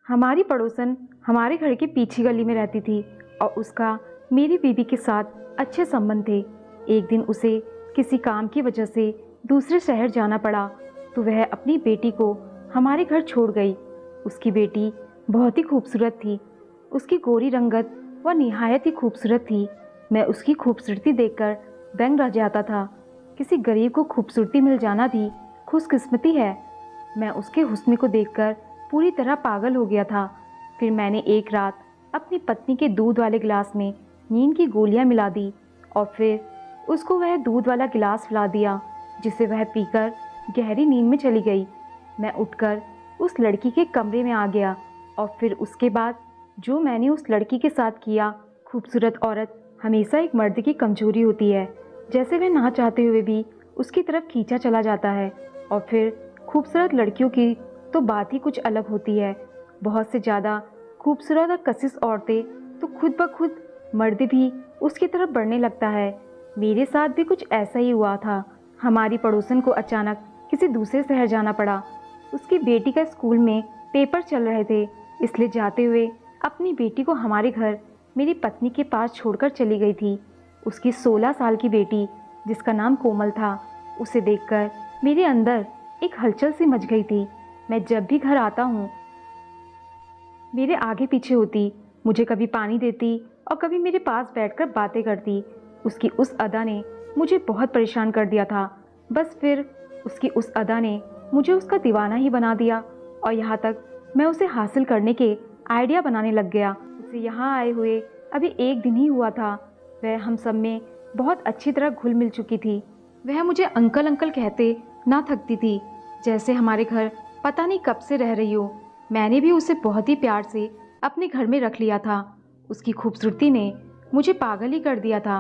हमारी पड़ोसन हमारे घर के पीछे गली में रहती थी और उसका मेरी बीवी के साथ अच्छे संबंध थे। एक दिन उसे किसी काम की वजह से दूसरे शहर जाना पड़ा तो वह अपनी बेटी को हमारे घर छोड़ गई। उसकी बेटी बहुत ही खूबसूरत थी। उसकी गोरी रंगत वह निहायत ही खूबसूरत थी। मैं उसकी खूबसूरती देखकर दंग रह जाता था। किसी गरीब को खूबसूरती मिल जाना भी खुशकिस्मती है। मैं उसके हुस्न को देखकर पूरी तरह पागल हो गया था। फिर मैंने एक रात अपनी पत्नी के दूध वाले गिलास में नींद की गोलियां मिला दी और फिर उसको वह दूध वाला गिलास पिला दिया, जिसे वह पीकर गहरी नींद में चली गई। मैं उठकर उस लड़की के कमरे में आ गया और फिर उसके बाद जो मैंने उस लड़की के साथ किया। खूबसूरत औरत हमेशा एक मर्द की कमजोरी होती है, जैसे वह ना चाहते हुए भी उसकी तरफ खींचा चला जाता है। और फिर खूबसूरत लड़कियों की तो बात ही कुछ अलग होती है। बहुत से ज़्यादा खूबसूरत और कशिश औरतें तो खुद ब खुद मर्द भी उसकी तरफ बढ़ने लगता है। मेरे साथ भी कुछ ऐसा ही हुआ था। हमारी पड़ोसन को अचानक किसी दूसरे शहर जाना पड़ा। उसकी बेटी का स्कूल में पेपर चल रहे थे, इसलिए जाते हुए अपनी बेटी को हमारे घर मेरी पत्नी के पास छोड़कर चली गई थी। उसकी 16 साल की बेटी, जिसका नाम कोमल था, उसे देखकर मेरे अंदर एक हलचल सी मच गई थी। मैं जब भी घर आता हूँ मेरे आगे पीछे होती, मुझे कभी पानी देती और कभी मेरे पास बैठकर बातें करती। उसकी उस अदा ने मुझे बहुत परेशान कर दिया था। बस फिर उसकी उस अदा ने मुझे उसका दीवाना ही बना दिया और यहाँ तक मैं उसे हासिल करने के आइडिया बनाने लग गया। उसे यहाँ आए हुए अभी एक दिन ही हुआ था। वह हम सब में बहुत अच्छी तरह घुल मिल चुकी थी। वह मुझे अंकल अंकल कहते ना थकती थी, जैसे हमारे घर पता नहीं कब से रह रही हो। मैंने भी उसे बहुत ही प्यार से अपने घर में रख लिया था। उसकी खूबसूरती ने मुझे पागल ही कर दिया था।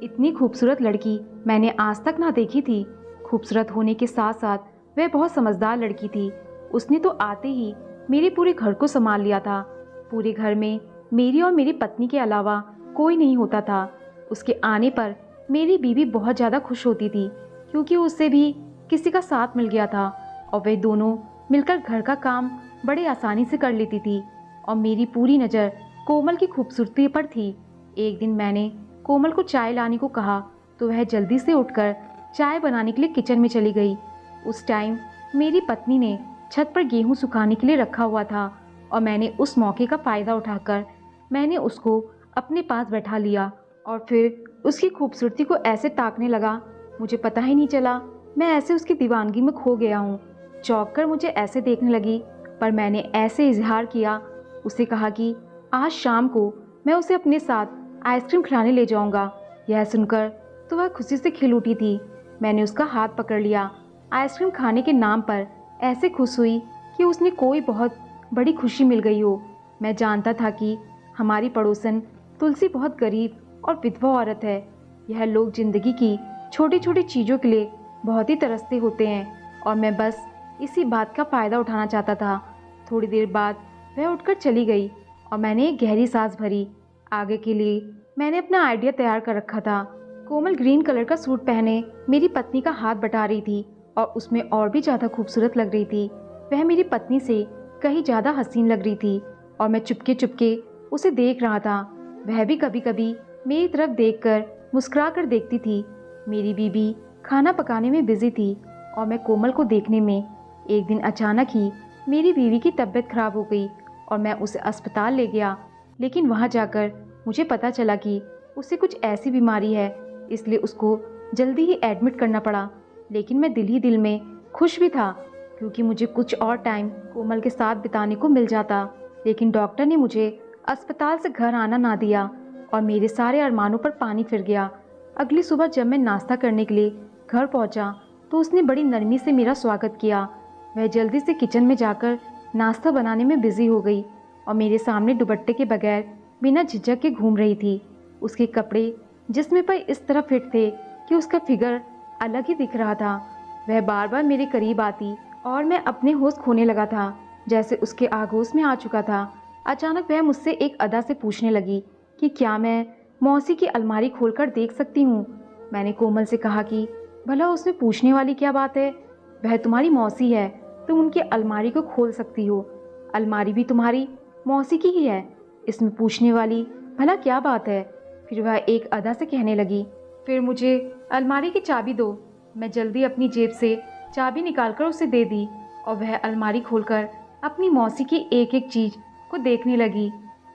इतनी खूबसूरत लड़की मैंने आज तक ना देखी थी। खूबसूरत होने के साथ साथ वह बहुत समझदार लड़की थी। उसने तो आते ही मेरे पूरे घर को संभाल लिया था। पूरे घर में मेरी और मेरी पत्नी के अलावा कोई नहीं होता था। उसके आने पर मेरी बीवी बहुत ज़्यादा खुश होती थी, क्योंकि उससे भी किसी का साथ मिल गया था और वे दोनों मिलकर घर का काम बड़े आसानी से कर लेती थी। और मेरी पूरी नज़र कोमल की खूबसूरती पर थी। एक दिन मैंने कोमल को चाय लाने को कहा तो वह जल्दी से उठकर चाय बनाने के लिए किचन में चली गई। उस टाइम मेरी पत्नी ने छत पर गेहूं सुखाने के लिए रखा हुआ था और मैंने उस मौके का फ़ायदा उठाकर मैंने उसको अपने पास बैठा लिया और फिर उसकी खूबसूरती को ऐसे ताकने लगा, मुझे पता ही नहीं चला। मैं ऐसे उसकी दीवानगी में खो गया हूँ। चौंक कर मुझे ऐसे देखने लगी, पर मैंने ऐसे इजहार किया, उसे कहा कि आज शाम को मैं उसे अपने साथ आइसक्रीम खिलाने ले जाऊंगा। यह सुनकर तो वह खुशी से खिल उठी थी। मैंने उसका हाथ पकड़ लिया। आइसक्रीम खाने के नाम पर ऐसे खुश हुई कि उसने कोई बहुत बड़ी खुशी मिल गई हो। मैं जानता था कि हमारी पड़ोसन तुलसी बहुत गरीब और विधवा औरत है। यह लोग जिंदगी की छोटी छोटी चीज़ों के लिए बहुत ही तरसते होते हैं और मैं बस इसी बात का फ़ायदा उठाना चाहता था। थोड़ी देर बाद वह उठकर चली गई और मैंने एक गहरी सांस भरी। आगे के लिए मैंने अपना आइडिया तैयार कर रखा था। कोमल ग्रीन कलर का सूट पहने मेरी पत्नी का हाथ बटा रही थी और उसमें और भी ज़्यादा खूबसूरत लग रही थी। वह मेरी पत्नी से कहीं ज़्यादा हसीन लग रही थी और मैं चुपके चुपके उसे देख रहा था। वह भी कभी कभी मेरी तरफ देखकर मुस्कुरा कर देखती थी। मेरी बीबी खाना पकाने में बिजी थी और मैं कोमल को देखने में। एक दिन अचानक ही मेरी बीवी की तबीयत खराब हो गई और मैं उसे अस्पताल ले गया। लेकिन वहाँ जाकर मुझे पता चला कि उसे कुछ ऐसी बीमारी है, इसलिए उसको जल्दी ही एडमिट करना पड़ा। लेकिन मैं दिल ही दिल में खुश भी था, क्योंकि मुझे कुछ और टाइम कोमल के साथ बिताने को मिल जाता। लेकिन डॉक्टर ने मुझे अस्पताल से घर आना ना दिया और मेरे सारे अरमानों पर पानी फिर गया। अगली सुबह जब मैं नाश्ता करने के लिए घर पहुंचा तो उसने बड़ी नरमी से मेरा स्वागत किया। वह जल्दी से किचन में जाकर नाश्ता बनाने में बिजी हो गई और मेरे सामने दुपट्टे के बगैर बिना झिझक के घूम रही थी। उसके कपड़े जिस्म पर इस तरह फिट थे कि उसका फिगर अलग ही दिख रहा था। वह बार बार मेरे करीब आती और मैं अपने होश खोने लगा था, जैसे उसके आगोश में आ चुका था। अचानक वह मुझसे एक अदा से पूछने लगी कि क्या मैं मौसी की अलमारी खोलकर देख सकती हूँ। मैंने कोमल से कहा कि भला उसमें पूछने वाली क्या बात है, वह तुम्हारी मौसी है, तुम उनकी अलमारी को खोल सकती हो। अलमारी भी तुम्हारी मौसी की ही है, इसमें पूछने वाली भला क्या बात है। फिर वह एक अदा से कहने लगी, फिर मुझे अलमारी की चाबी दो। मैं जल्दी अपनी जेब से चाबी निकालकर उसे दे दी और वह अलमारी खोलकर अपनी मौसी की एक एक चीज़ को देखने लगी।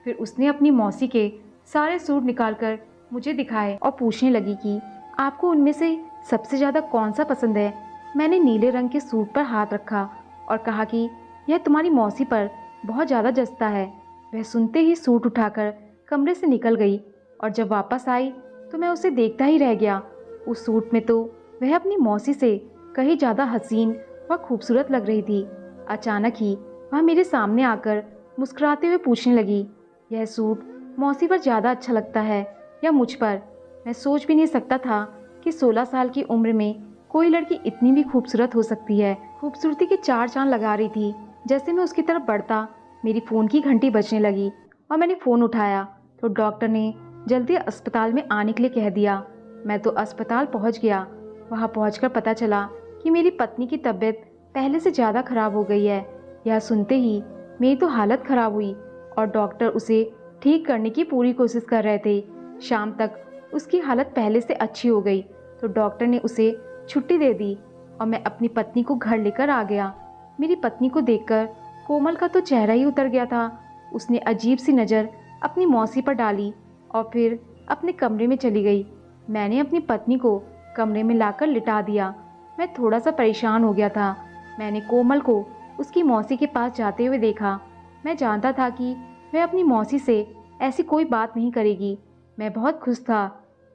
फिर उसने अपनी मौसी के सारे सूट निकालकर मुझे दिखाए और पूछने लगी कि आपको उनमें से सबसे ज़्यादा कौन सा पसंद है। मैंने नीले रंग के सूट पर हाथ रखा और कहा कि यह तुम्हारी मौसी पर बहुत ज़्यादा जचता है। वह सुनते ही सूट उठाकर कमरे से निकल गई और जब वापस आई तो मैं उसे देखता ही रह गया। उस सूट में तो वह अपनी मौसी से कहीं ज़्यादा हसीन व खूबसूरत लग रही थी। अचानक ही वह मेरे सामने आकर मुस्कुराते हुए पूछने लगी, यह सूट मौसी पर ज़्यादा अच्छा लगता है या मुझ पर। मैं सोच भी नहीं सकता था कि 16 साल की उम्र में कोई लड़की इतनी भी खूबसूरत हो सकती है। खूबसूरती के चार चांद लगा रही थी। जैसे मैं उसकी तरफ बढ़ता मेरी फ़ोन की घंटी बजने लगी और मैंने फ़ोन उठाया तो डॉक्टर ने जल्दी अस्पताल में आने के लिए कह दिया। मैं तो अस्पताल पहुंच गया। वहां पहुंचकर पता चला कि मेरी पत्नी की तबीयत पहले से ज़्यादा ख़राब हो गई है। यह सुनते ही मेरी तो हालत ख़राब हुई और डॉक्टर उसे ठीक करने की पूरी कोशिश कर रहे थे। शाम तक उसकी हालत पहले से अच्छी हो गई तो डॉक्टर ने उसे छुट्टी दे दी और मैं अपनी पत्नी को घर लेकर आ गया। मेरी पत्नी को देखकर कोमल का तो चेहरा ही उतर गया था। उसने अजीब सी नज़र अपनी मौसी पर डाली और फिर अपने कमरे में चली गई। मैंने अपनी पत्नी को कमरे में लाकर लिटा दिया। मैं थोड़ा सा परेशान हो गया था। मैंने कोमल को उसकी मौसी के पास जाते हुए देखा। मैं जानता था कि वह अपनी मौसी से ऐसी कोई बात नहीं करेगी। मैं बहुत खुश था।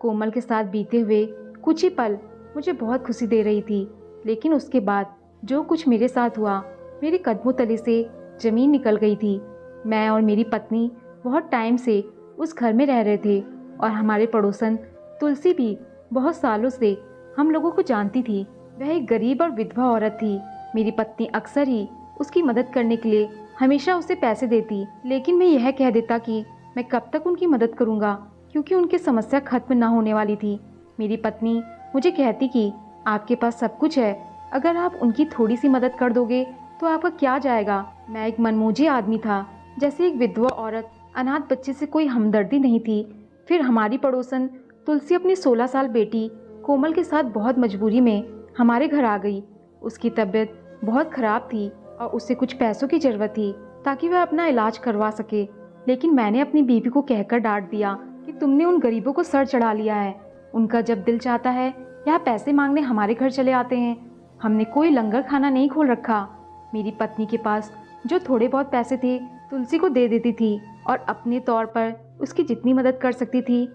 कोमल के साथ बीते हुए कुछ ही पल मुझे बहुत खुशी दे रही थी, लेकिन उसके बाद जो कुछ मेरे साथ हुआ, मेरे कदमों तले से ज़मीन निकल गई थी। मैं और मेरी पत्नी बहुत टाइम से उस घर में रह रहे थे और हमारे पड़ोसन तुलसी भी बहुत सालों से हम लोगों को जानती थी। वह एक गरीब और विधवा औरत थी। मेरी पत्नी अक्सर ही उसकी मदद करने के लिए हमेशा उसे पैसे देती, लेकिन मैं यह कह देता कि मैं कब तक उनकी मदद करूंगा, क्योंकि उनकी समस्या खत्म न होने वाली थी। मेरी पत्नी मुझे कहती कि आपके पास सब कुछ है, अगर आप उनकी थोड़ी सी मदद कर दोगे तो आपका क्या जाएगा। मैं एक मनमोजी आदमी था। जैसे एक विधवा औरत अनाथ बच्चे से कोई हमदर्दी नहीं थी। फिर हमारी पड़ोसन तुलसी अपनी 16 साल बेटी कोमल के साथ बहुत मजबूरी में हमारे घर आ गई। उसकी तबीयत बहुत ख़राब थी और उसे कुछ पैसों की ज़रूरत थी ताकि वह अपना इलाज करवा सके। लेकिन मैंने अपनी बीवी को कहकर डांट दिया कि तुमने उन गरीबों को सर चढ़ा लिया है। उनका जब दिल चाहता है यहाँ पैसे मांगने हमारे घर चले आते हैं। हमने कोई लंगर खाना नहीं खोल रखा। मेरी पत्नी के पास जो थोड़े बहुत पैसे थे तुलसी को दे देती थी और अपने तौर पर उसकी जितनी मदद कर सकती थी।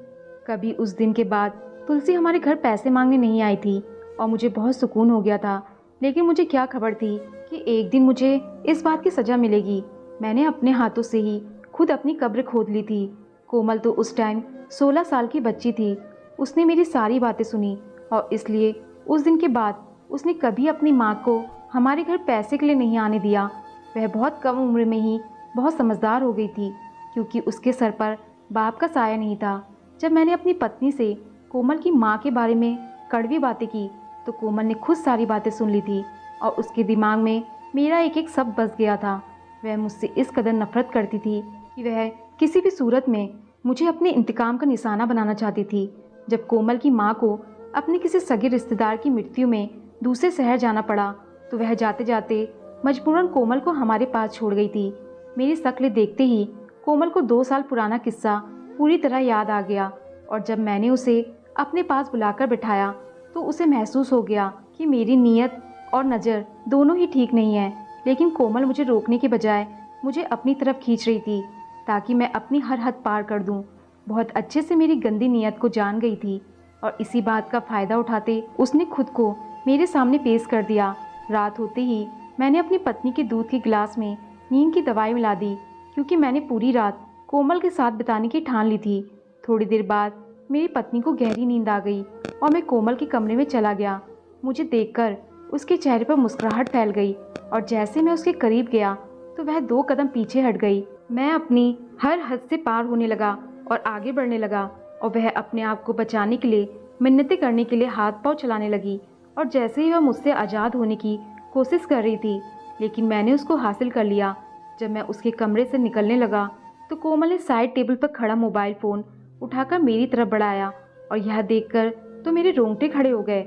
कभी उस दिन के बाद तुलसी हमारे घर पैसे मांगने नहीं आई थी और मुझे बहुत सुकून हो गया था। लेकिन मुझे क्या खबर थी कि एक दिन मुझे इस बात की सज़ा मिलेगी। मैंने अपने हाथों से ही खुद अपनी कब्र खोद ली थी। कोमल तो उस टाइम 16 साल की बच्ची थी। उसने मेरी सारी बातें सुनी और इसलिए उस दिन के बाद उसने कभी अपनी माँ को हमारे घर पैसे के लिए नहीं आने दिया। वह बहुत कम उम्र में ही बहुत समझदार हो गई थी, क्योंकि उसके सर पर बाप का साया नहीं था। जब मैंने अपनी पत्नी से कोमल की माँ के बारे में कड़वी बातें की तो कोमल ने खुद सारी बातें सुन ली थी और उसके दिमाग में मेरा एक एक शब्द बस गया था। वह मुझसे इस कदर नफरत करती थी कि वह किसी भी सूरत में मुझे अपने इंतकाम का निशाना बनाना चाहती थी। जब कोमल की माँ को अपने किसी सगे रिश्तेदार की मृत्यु में दूसरे शहर जाना पड़ा तो वह जाते जाते मजबूरन कोमल को हमारे पास छोड़ गई थी। मेरी शक्ल देखते ही कोमल को 2 साल पुराना किस्सा पूरी तरह याद आ गया और जब मैंने उसे अपने पास बुलाकर बिठाया तो उसे महसूस हो गया कि मेरी नीयत और नज़र दोनों ही ठीक नहीं है। लेकिन कोमल मुझे रोकने के बजाय मुझे अपनी तरफ खींच रही थी ताकि मैं अपनी हर हद पार कर दूं। बहुत अच्छे से मेरी गंदी नीयत को जान गई थी और इसी बात का फ़ायदा उठाते उसने खुद को मेरे सामने पेश कर दिया। रात होते ही मैंने अपनी पत्नी के दूध के गिलास में नींद की दवाई मिला दी, क्योंकि मैंने पूरी रात कोमल के साथ बिताने की ठान ली थी। थोड़ी देर बाद मेरी पत्नी को गहरी नींद आ गई और मैं कोमल के कमरे में चला गया। मुझे देखकर उसके चेहरे पर मुस्कुराहट फैल गई और जैसे मैं उसके करीब गया तो वह 2 कदम पीछे हट गई। मैं अपनी हर हद से पार होने लगा और आगे बढ़ने लगा और वह अपने आप को बचाने के लिए मिन्नतें करने के लिए हाथ पांव चलाने लगी और जैसे ही वह मुझसे आज़ाद होने की कोशिश कर रही थी, लेकिन मैंने उसको हासिल कर लिया। जब मैं उसके कमरे से निकलने लगा तो कोमल ने साइड टेबल पर खड़ा मोबाइल फ़ोन उठाकर मेरी तरफ बढ़ाया और यह देखकर तो मेरे रोंगटे खड़े हो गए।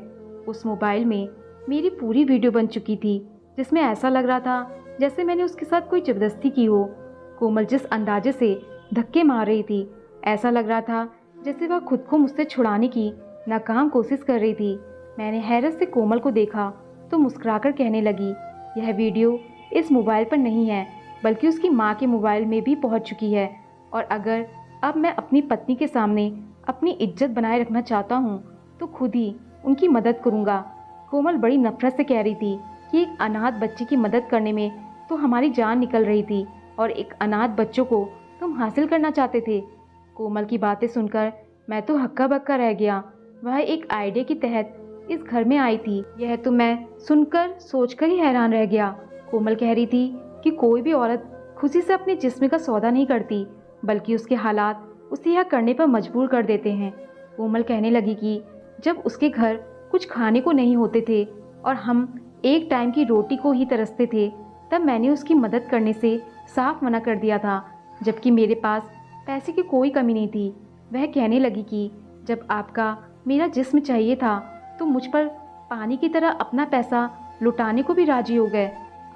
उस मोबाइल में मेरी पूरी वीडियो बन चुकी थी, जिसमें ऐसा लग रहा था जैसे मैंने उसके साथ कोई ज़बरदस्ती की हो। कोमल जिस अंदाजे से धक्के मार रही थी, ऐसा लग रहा था जैसे वह खुद को मुझसे छुड़ाने की नाकाम कोशिश कर रही थी। मैंने हैरत से कोमल को देखा तो मुस्कुराकर कहने लगी, यह वीडियो इस मोबाइल पर नहीं है बल्कि उसकी माँ के मोबाइल में भी पहुँच चुकी है, और अगर अब मैं अपनी पत्नी के सामने अपनी इज्जत बनाए रखना चाहता हूँ तो खुद ही उनकी मदद करूँगा। कोमल बड़ी नफरत से कह रही थी कि एक अनाथ बच्चे की मदद करने में तो हमारी जान निकल रही थी और एक अनाथ बच्चों को तुम हासिल करना चाहते थे। कोमल की बातें सुनकर मैं तो हक्का बक्का रह गया। वह एक आइडिया के तहत इस घर में आई थी, यह तो मैं सुनकर सोचकर ही हैरान रह गया। कोमल कह रही थी कि कोई भी औरत खुशी से अपने जिस्म का सौदा नहीं करती, बल्कि उसके हालात उसे यह करने पर मजबूर कर देते हैं। कोमल कहने लगी कि जब उसके घर कुछ खाने को नहीं होते थे और हम एक टाइम की रोटी को ही तरसते थे, तब मैंने उसकी मदद करने से साफ मना कर दिया था, जबकि मेरे पास पैसे की कोई कमी नहीं थी। वह कहने लगी कि जब आपका मेरा जिस्म चाहिए था तो मुझ पर पानी की तरह अपना पैसा लुटाने को भी राजी हो गए।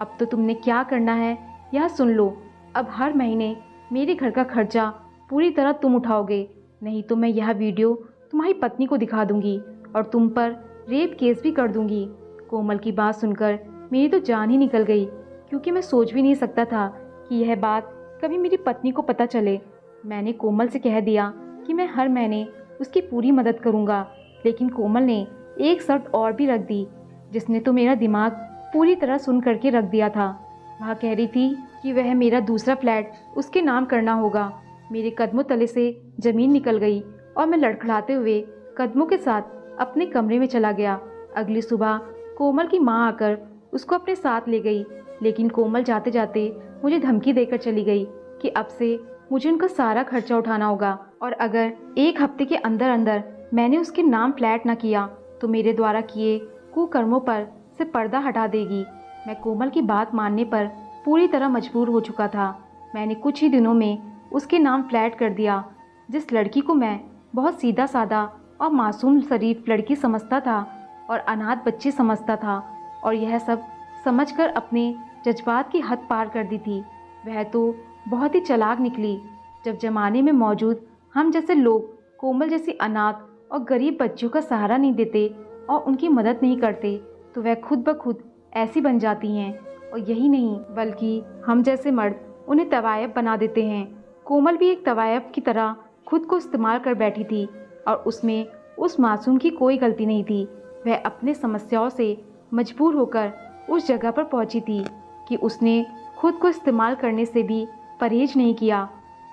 अब तो तुमने क्या करना है यह सुन लो। अब हर महीने मेरे घर का खर्चा पूरी तरह तुम उठाओगे, नहीं तो मैं यह वीडियो तुम्हारी पत्नी को दिखा दूंगी और तुम पर रेप केस भी कर दूंगी। कोमल की बात सुनकर मेरी तो जान ही निकल गई, क्योंकि मैं सोच भी नहीं सकता था कि यह बात कभी मेरी पत्नी को पता चले। मैंने कोमल से कह दिया कि मैं हर महीने उसकी पूरी मदद करूंगा, लेकिन कोमल ने एक शर्त और भी रख दी, जिसने तो मेरा दिमाग पूरी तरह सुन करके रख दिया था। वह कह रही थी कि वह मेरा दूसरा फ्लैट उसके नाम करना होगा। मेरे कदमों तले से ज़मीन निकल गई और मैं लड़खड़ाते हुए कदमों के साथ अपने कमरे में चला गया। अगली सुबह कोमल की माँ आकर उसको अपने साथ ले गई, लेकिन कोमल जाते जाते मुझे धमकी देकर चली गई कि अब से मुझे उनका सारा खर्चा उठाना होगा, और अगर एक हफ्ते के अंदर अंदर मैंने उसके नाम फ्लैट न किया तो मेरे द्वारा किए कुकर्मों पर से पर्दा हटा देगी। मैं कोमल की बात मानने पर पूरी तरह मजबूर हो चुका था। मैंने कुछ ही दिनों में उसके नाम फ्लैट कर दिया। जिस लड़की को मैं बहुत सीधा साधा और मासूम शरीफ लड़की समझता था और अनाथ बच्ची समझता था, और यह सब समझकर अपने जज्बात की हद पार कर दी थी, वह तो बहुत ही चालाक निकली। जब ज़माने में मौजूद हम जैसे लोग कोमल जैसी अनाथ और गरीब बच्चियों का सहारा नहीं देते और उनकी मदद नहीं करते, तो वह खुद ब खुद ऐसी बन जाती हैं, और यही नहीं बल्कि हम जैसे मर्द उन्हें तवायफ बना देते हैं। कोमल भी एक तवायफ की तरह खुद को इस्तेमाल कर बैठी थी, और उसमें उस मासूम की कोई गलती नहीं थी। वह अपने समस्याओं से मजबूर होकर उस जगह पर पहुंची थी कि उसने खुद को इस्तेमाल करने से भी परहेज नहीं किया।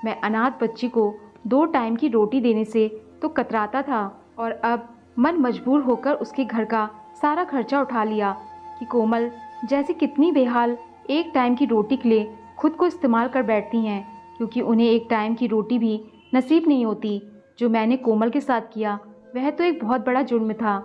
मैं अनाथ बच्ची को 2 टाइम की रोटी देने से तो कतराता था, और अब मन मजबूर होकर उसके घर का सारा खर्चा उठा लिया कि कोमल जैसी कितनी बेहाल एक टाइम की रोटी के लिए खुद को इस्तेमाल कर बैठती हैं, क्योंकि उन्हें एक टाइम की रोटी भी नसीब नहीं होती। जो मैंने कोमल के साथ किया वह तो एक बहुत बड़ा जुर्म था,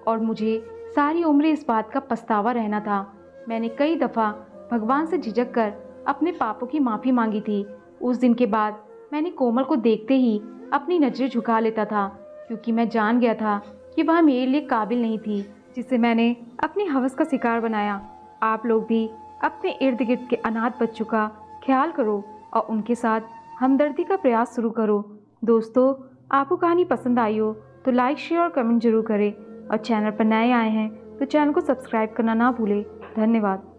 और मुझे सारी उम्र इस बात का पछतावा रहना था। मैंने कई दफ़ा भगवान से झिझक कर अपने पापों की माफ़ी मांगी थी। उस दिन के बाद मैंने कोमल को देखते ही अपनी नज़रें झुका लेता था, क्योंकि मैं जान गया था कि वह मेरे लिए काबिल नहीं थी, जिसे मैंने अपनी हवस का शिकार बनाया। आप लोग भी अपने इर्द गिर्द के अनाथ बच्चों का ख्याल करो और उनके साथ हमदर्दी का प्रयास शुरू करो। दोस्तों, आपको कहानी पसंद आई हो तो लाइक, शेयर और कमेंट जरूर करें, और चैनल पर नए आए हैं तो चैनल को सब्सक्राइब करना ना भूलें। धन्यवाद।